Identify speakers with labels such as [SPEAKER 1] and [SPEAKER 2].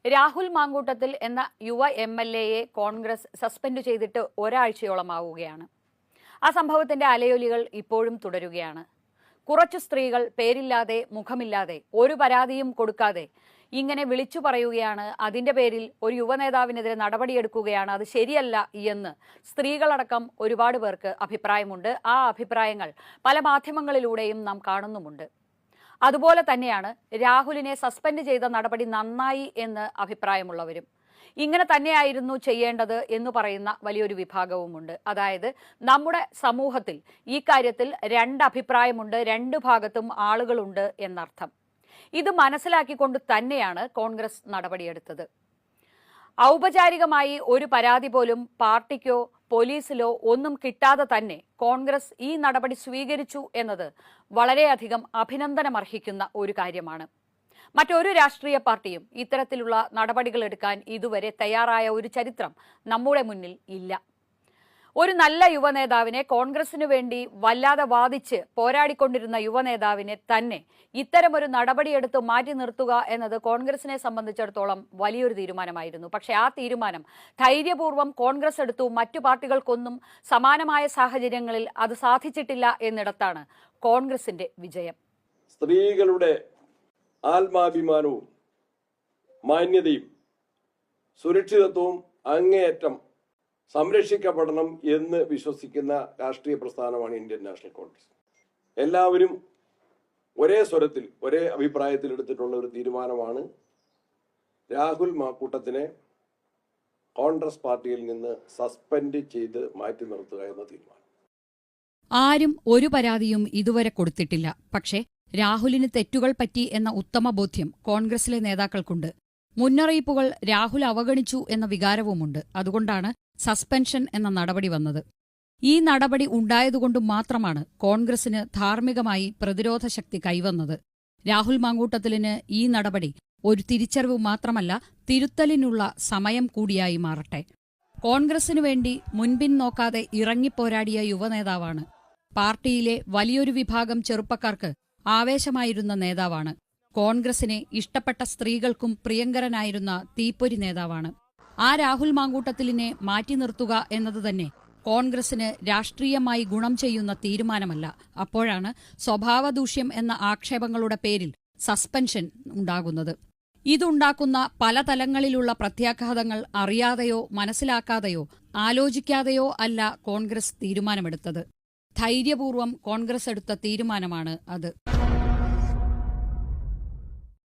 [SPEAKER 1] രാഹുൽ മാങ്കൂട്ടത്തിൽ എന്ന യുവ MLA-യെ കോൺഗ്രസ് സസ്പെൻഡ് ചെയ്തിട്ട് ഒരാഴ്ചയോളമാവുകയാണ്. ആ സംഭവത്തിന്റെ അലയൊലികൾ ഇപ്പോഴും തുടരുകയാണ്. കുറച്ചു സ്ത്രീകൾ പേരില്ലാതെ മുഖമില്ലാതെ ഒരു പരാതിയും കൊടുക്കാതെ ഇങ്ങനെ വിളിച്ചു പറയുകയാണ്. അതിന്റെ പേരിൽ ഒരു യുവനേതാവിനെതിരെ നടപടിയെടുക്കുകയാണ്. അത് ശരിയല്ല എന്ന് സ്ത്രീകളടക്കം ഒരുപാട് പേർക്ക് അഭിപ്രായമുണ്ട്. ആ അഭിപ്രായങ്ങൾ പല മാധ്യമങ്ങളിലൂടെയും നാം കാണുന്നുമുണ്ട്. അതുപോലെ തന്നെയാണ് രാഹുലിനെ സസ്പെൻഡ് ചെയ്ത നടപടി നന്നായി എന്ന് അഭിപ്രായമുള്ളവരും. ഇങ്ങനെ തന്നെയായിരുന്നു ചെയ്യേണ്ടത് എന്ന് പറയുന്ന വലിയൊരു വിഭാഗവുമുണ്ട്. അതായത് നമ്മുടെ സമൂഹത്തിൽ ഈ കാര്യത്തിൽ രണ്ട് അഭിപ്രായമുണ്ട്, രണ്ട് ഭാഗത്തും ആളുകളുണ്ട് എന്നർത്ഥം. ഇത് മനസ്സിലാക്കിക്കൊണ്ട് തന്നെയാണ് കോൺഗ്രസ് നടപടിയെടുത്തത്. ഔപചാരികമായി ഒരു പരാതി പോലും പാർട്ടിക്കോ പോലീസിലോ ഒന്നും കിട്ടാതെ തന്നെ കോൺഗ്രസ് ഈ നടപടി സ്വീകരിച്ചു എന്നത് വളരെയധികം അഭിനന്ദനമർഹിക്കുന്ന ഒരു കാര്യമാണ്. മറ്റൊരു രാഷ്ട്രീയ പാർട്ടിയും ഇത്തരത്തിലുള്ള നടപടികൾ എടുക്കാൻ ഇതുവരെ തയ്യാറായ ഒരു ചരിത്രം നമ്മുടെ മുന്നിൽ ഇല്ല. ഒരു നല്ല യുവനേതാവിനെ, കോൺഗ്രസിനു വേണ്ടി വല്ലാതെ വാദിച്ച് പോരാടിക്കൊണ്ടിരുന്ന യുവനേതാവിനെ തന്നെ ഇത്തരമൊരു നടപടിയെടുത്ത് മാറ്റി നിർത്തുക എന്നത് കോൺഗ്രസിനെ സംബന്ധിച്ചിടത്തോളം വലിയൊരു തീരുമാനമായിരുന്നു. പക്ഷേ ആ തീരുമാനം ധൈര്യപൂർവ്വം കോൺഗ്രസ് എടുത്തു. മറ്റു പാർട്ടികൾക്കൊന്നും സമാനമായ സാഹചര്യങ്ങളിൽ അത് സാധിച്ചിട്ടില്ല എന്നിടത്താണ് കോൺഗ്രസിന്റെ വിജയം.
[SPEAKER 2] സ്ത്രീകളുടെ ആത്മാഭിമാനവും മാന്യതയും സുരക്ഷിതത്വവും അങ്ങേയറ്റം സംരക്ഷിക്കപ്പെടണം എന്ന് വിശ്വസിക്കുന്ന രാഷ്ട്രീയ പ്രസ്ഥാനമാണ് ഇന്ത്യൻ നാഷണൽ കോൺഗ്രസ്. എല്ലാവരും ഒരേ സ്വരത്തിൽ, ഒരേ അഭിപ്രായത്തിൽ എടുത്തിട്ടുള്ള ഒരു തീരുമാനമാണ് രാഹുൽ മാങ്കൂട്ടത്തിനെ കോൺഗ്രസ് പാർട്ടിയിൽ നിന്ന് സസ്പെൻഡ് ചെയ്ത് മാറ്റി നിർത്തുക എന്ന തീരുമാനം.
[SPEAKER 1] ആരും ഒരു പരാതിയും ഇതുവരെ കൊടുത്തിട്ടില്ല. പക്ഷേ രാഹുലിന് തെറ്റുകൾ പറ്റി എന്ന ഉത്തമ ബോധ്യം കോൺഗ്രസിലെ നേതാക്കൾക്കുണ്ട്. മുന്നറിയിപ്പുകൾ രാഹുൽ അവഗണിച്ചു എന്ന വികാരവുമുണ്ട്. അതുകൊണ്ടാണ് സസ്പെൻഷൻ എന്ന നടപടി വന്നത്. ഈ നടപടി ഉണ്ടായതുകൊണ്ട് മാത്രമാണ് കോൺഗ്രസിന് ധാർമ്മികമായി പ്രതിരോധ ശക്തി കൈവന്നത്. രാഹുൽ മാങ്കൂട്ടത്തിലിന് ഈ നടപടി ഒരു തിരിച്ചറിവ് മാത്രമല്ല, തിരുത്തലിനുള്ള സമയം കൂടിയായി മാറട്ടെ. കോൺഗ്രസിനു വേണ്ടി മുൻപിൻ നോക്കാതെ ഇറങ്ങിപ്പോരാടിയ യുവനേതാവാണ്. പാർട്ടിയിലെ വലിയൊരു വിഭാഗം ചെറുപ്പക്കാർക്ക് ആവേശമായിരുന്ന നേതാവാണ്. കോൺഗ്രസിനെ ഇഷ്ടപ്പെട്ട സ്ത്രീകൾക്കും പ്രിയങ്കരനായിരുന്ന തീപ്പൊരി നേതാവാണ്. ആ രാഹുൽ മാങ്കൂട്ടത്തിലിനെ മാറ്റി നിർത്തുക എന്നത് തന്നെ കോൺഗ്രസിന് രാഷ്ട്രീയമായി ഗുണം ചെയ്യുന്ന തീരുമാനമല്ല. അപ്പോഴാണ് സ്വഭാവദൂഷ്യം എന്ന ആക്ഷേപങ്ങളുടെ പേരിൽ സസ്പെൻഷൻ ഉണ്ടാകുന്നത്. ഇതുണ്ടാക്കുന്ന പല തലങ്ങളിലുള്ള പ്രത്യാഘാതങ്ങൾ അറിയാതെയോ മനസ്സിലാക്കാതെയോ ആലോചിക്കാതെയോ അല്ല കോൺഗ്രസ് തീരുമാനമെടുത്തത്. ധൈര്യപൂർവ്വം കോൺഗ്രസ് എടുത്ത തീരുമാനമാണ് അത്.